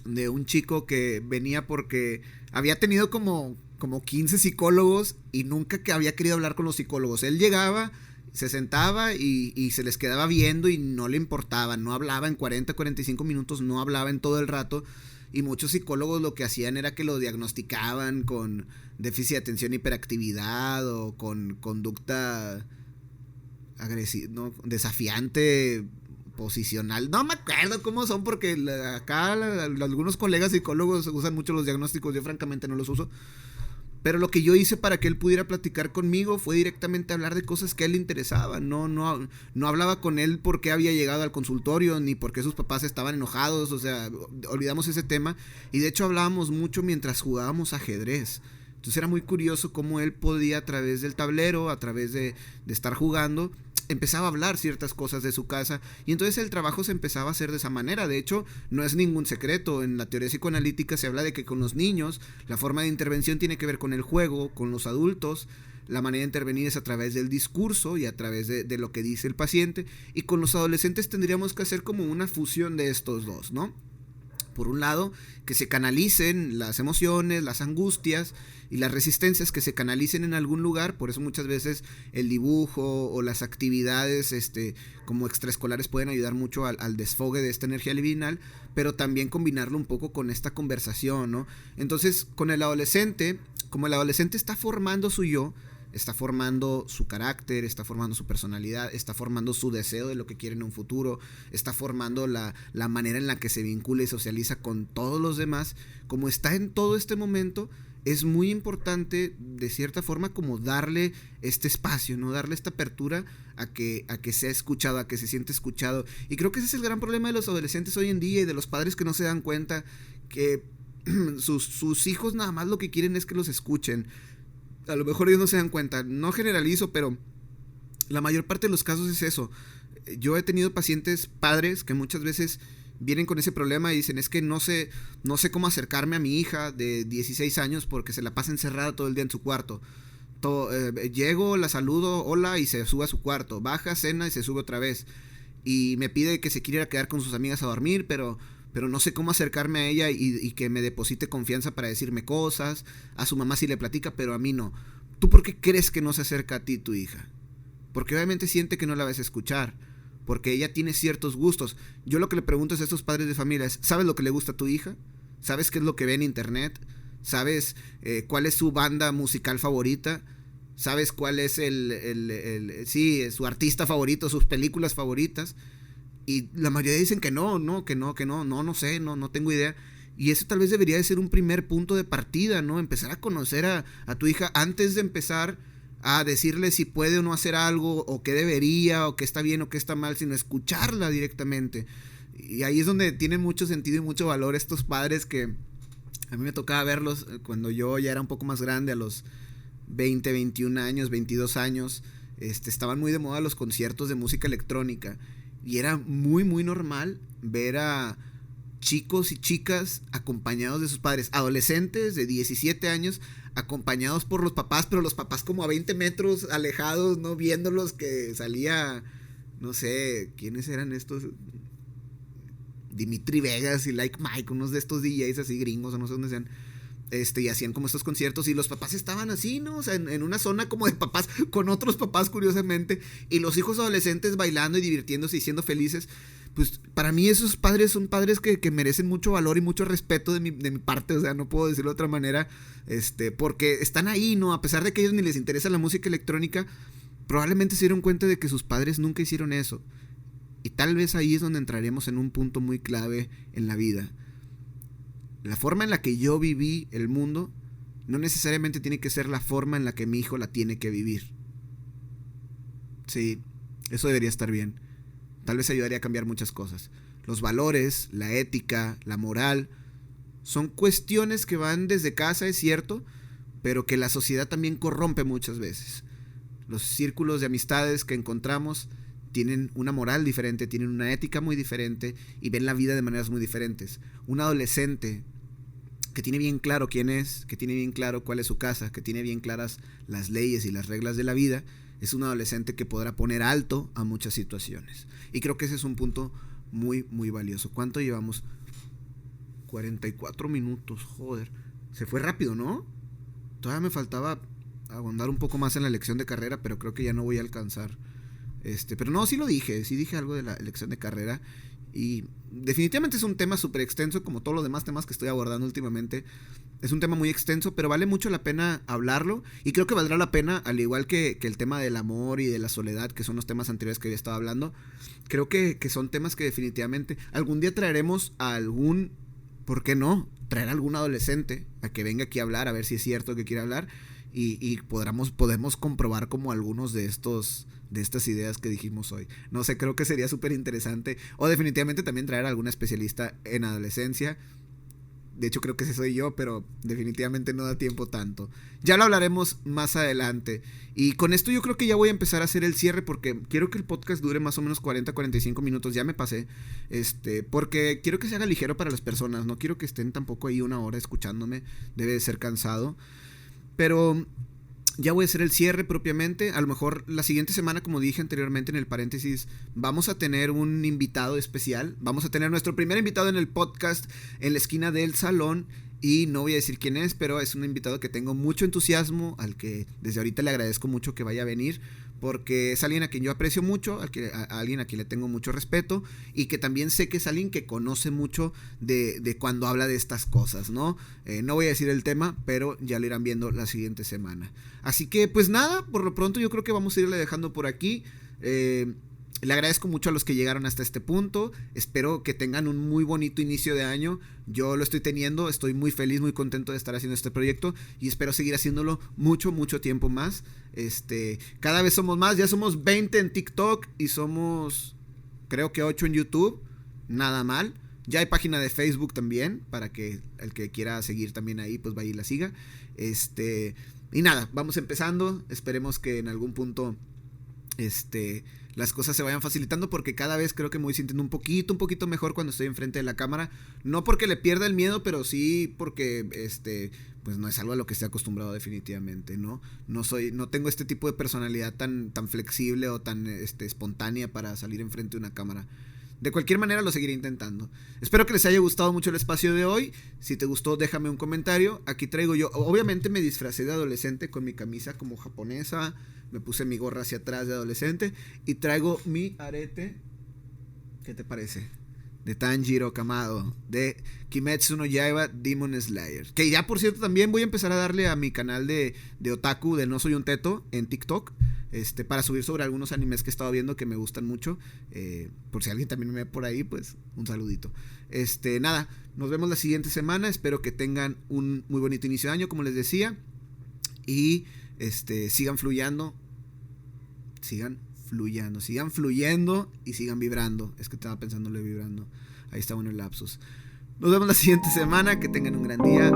de un chico que venía porque había tenido como 15 psicólogos y nunca que había querido hablar con los psicólogos. Él llegaba, se sentaba y se les quedaba viendo y no le importaba, no hablaba en 45 minutos, no hablaba en todo el rato. Y muchos psicólogos lo que hacían era que lo diagnosticaban con déficit de atención, hiperactividad o con conducta agresiva, ¿no? Desafiante, posicional. No me acuerdo cómo son porque acá algunos colegas psicólogos usan mucho los diagnósticos. Yo francamente no los uso. Pero lo que yo hice para que él pudiera platicar conmigo fue directamente hablar de cosas que a él le interesaban. No hablaba con él porque había llegado al consultorio, ni porque sus papás estaban enojados. O sea, olvidamos ese tema. Y de hecho hablábamos mucho mientras jugábamos ajedrez. Entonces era muy curioso cómo él podía, a través del tablero, a través de estar jugando, empezaba a hablar ciertas cosas de su casa, y entonces el trabajo se empezaba a hacer de esa manera. De hecho, no es ningún secreto. En la teoría psicoanalítica se habla de que con los niños la forma de intervención tiene que ver con el juego. Con los adultos la manera de intervenir es a través del discurso y a través de lo que dice el paciente, y con los adolescentes tendríamos que hacer como una fusión de estos dos, ¿no? Por un lado, que se canalicen las emociones, las angustias y las resistencias, que se canalicen en algún lugar. Por eso muchas veces el dibujo o las actividades como extraescolares pueden ayudar mucho al desfogue de esta energía libidinal, pero también combinarlo un poco con esta conversación, ¿no? Entonces, con el adolescente, como el adolescente está formando su yo, está formando su carácter, está formando su personalidad, está formando su deseo de lo que quiere en un futuro, está formando la manera en la que se vincula y socializa con todos los demás. Como está en todo este momento, es muy importante de cierta forma como darle este espacio, ¿no? Darle esta apertura a que sea escuchado, a que se siente escuchado. Y creo que ese es el gran problema de los adolescentes hoy en día y de los padres que no se dan cuenta que sus hijos nada más lo que quieren es que los escuchen. A lo mejor ellos no se dan cuenta, no generalizo, pero la mayor parte de los casos es eso. Yo he tenido pacientes padres que muchas veces vienen con ese problema y dicen, es que no sé cómo acercarme a mi hija de 16 años porque se la pasa encerrada todo el día en su cuarto. Llego, la saludo, hola, y se sube a su cuarto, baja, cena y se sube otra vez. Y me pide que se quiera quedar con sus amigas a dormir, pero no sé cómo acercarme a ella y que me deposite confianza para decirme cosas. A su mamá sí le platica, pero a mí no. ¿Tú por qué crees que no se acerca a ti tu hija? Porque obviamente siente que no la vas a escuchar, porque ella tiene ciertos gustos. Yo lo que le pregunto a estos padres de familia es, ¿sabes lo que le gusta a tu hija? ¿Sabes qué es lo que ve en internet? ¿Sabes cuál es su banda musical favorita? ¿Sabes cuál es su artista favorito, sus películas favoritas? Y la mayoría dicen que no sé, no tengo idea. Y eso tal vez debería de ser un primer punto de partida, ¿no? Empezar a conocer a tu hija antes de empezar a decirle si puede o no hacer algo, o qué debería, o qué está bien o qué está mal, sino escucharla directamente. Y ahí es donde tienen mucho sentido y mucho valor estos padres que a mí me tocaba verlos cuando yo ya era un poco más grande, a los 20, 21 años, 22 años. Estaban muy de moda los conciertos de música electrónica. Y era muy, muy normal ver a chicos y chicas acompañados de sus padres, adolescentes de 17 años, acompañados por los papás, pero los papás como a 20 metros alejados, ¿no? Viéndolos, que salía, no sé, ¿quiénes eran estos? Dimitri Vegas y Like Mike, unos de estos DJs así gringos, o no sé dónde sean. Y hacían como estos conciertos y los papás estaban así, ¿no? O sea, en una zona como de papás, con otros papás curiosamente, y los hijos adolescentes bailando y divirtiéndose y siendo felices. Pues para mí esos padres son padres que merecen mucho valor y mucho respeto de mi parte. O sea, no puedo decirlo de otra manera, porque están ahí, ¿no? A pesar de que a ellos ni les interesa la música electrónica, probablemente se dieron cuenta de que sus padres nunca hicieron eso. Y tal vez ahí es donde entraremos en un punto muy clave en la vida. La forma en la que yo viví el mundo no necesariamente tiene que ser la forma en la que mi hijo la tiene que vivir. Sí, eso debería estar bien. Tal vez ayudaría a cambiar muchas cosas. Los valores, la ética, la moral, son cuestiones que van desde casa, es cierto, pero que la sociedad también corrompe muchas veces. Los círculos de amistades que encontramos tienen una moral diferente, tienen una ética muy diferente y ven la vida de maneras muy diferentes. Un adolescente que tiene bien claro quién es, que tiene bien claro cuál es su casa, que tiene bien claras las leyes y las reglas de la vida, es un adolescente que podrá poner alto a muchas situaciones. Y creo que ese es un punto muy, muy valioso. ¿Cuánto llevamos? 44 minutos, joder. Se fue rápido, ¿no? Todavía me faltaba ahondar un poco más en la elección de carrera, pero creo que ya no voy a alcanzar. Pero no, sí dije algo de la elección de carrera. Y definitivamente es un tema súper extenso, como todos los demás temas que estoy abordando últimamente. Es un tema muy extenso, pero vale mucho la pena hablarlo. Y creo que valdrá la pena, al igual que el tema del amor y de la soledad, que son los temas anteriores que había estado hablando. Creo que son temas que definitivamente algún día traeremos a algún, ¿por qué no? Traer a algún adolescente a que venga aquí a hablar, a ver si es cierto que quiere hablar. Y podemos comprobar como algunos de estas ideas que dijimos hoy. No sé, creo que sería súper interesante. O definitivamente también traer a algún especialista en adolescencia. De hecho creo que ese soy yo, pero definitivamente no da tiempo tanto. Ya lo hablaremos más adelante. Y con esto yo creo que ya voy a empezar a hacer el cierre, porque quiero que el podcast dure más o menos 40-45 minutos. Ya me pasé. Porque quiero que se haga ligero para las personas. No quiero que estén tampoco ahí una hora escuchándome. Debe de ser cansado. Pero ya voy a hacer el cierre propiamente. A lo mejor la siguiente semana, como dije anteriormente en el paréntesis, vamos a tener un invitado especial. Vamos a tener nuestro primer invitado en el podcast en la esquina del salón. Y no voy a decir quién es, pero es un invitado que tengo mucho entusiasmo, al que desde ahorita le agradezco mucho que vaya a venir, porque es alguien a quien yo aprecio mucho, a alguien a quien le tengo mucho respeto, y que también sé que es alguien que conoce mucho de cuando habla de estas cosas, ¿no? No voy a decir el tema, pero ya lo irán viendo la siguiente semana. Así que pues nada, por lo pronto yo creo que vamos a irle dejando por aquí. Le agradezco mucho a los que llegaron hasta este punto. Espero que tengan un muy bonito inicio de año. Yo lo estoy teniendo. Estoy muy feliz, muy contento de estar haciendo este proyecto. Y espero seguir haciéndolo mucho, mucho tiempo más. Cada vez somos más. Ya somos 20 en TikTok. Y somos, creo que 8 en YouTube. Nada mal. Ya hay página de Facebook también, para que el que quiera seguir también ahí, pues vaya y la siga. Y nada, vamos empezando. Esperemos que en algún punto las cosas se vayan facilitando, porque cada vez creo que me voy sintiendo un poquito mejor cuando estoy enfrente de la cámara. No porque le pierda el miedo, pero sí porque pues no es algo a lo que esté acostumbrado definitivamente, ¿no? No tengo este tipo de personalidad tan flexible o tan espontánea para salir enfrente de una cámara. De cualquier manera lo seguiré intentando. Espero que les haya gustado mucho el espacio de hoy. Si te gustó, déjame un comentario. Aquí traigo yo, obviamente me disfracé de adolescente con mi camisa como japonesa. Me puse mi gorra hacia atrás de adolescente. Y traigo mi arete. ¿Qué te parece? De Tanjiro Kamado, de Kimetsu no Yaiba Demon Slayer. Que ya, por cierto, también voy a empezar a darle a mi canal de otaku, de No Soy un Teto, en TikTok, para subir sobre algunos animes que he estado viendo que me gustan mucho. Por si alguien también me ve por ahí, pues un saludito. Nada, nos vemos la siguiente semana. Espero que tengan un muy bonito inicio de año, como les decía. Y sigan fluyendo. Sigan fluyendo y sigan vibrando. Es que estaba pensándole vibrando. Ahí está bueno el lapsus. Nos vemos la siguiente semana. Que tengan un gran día.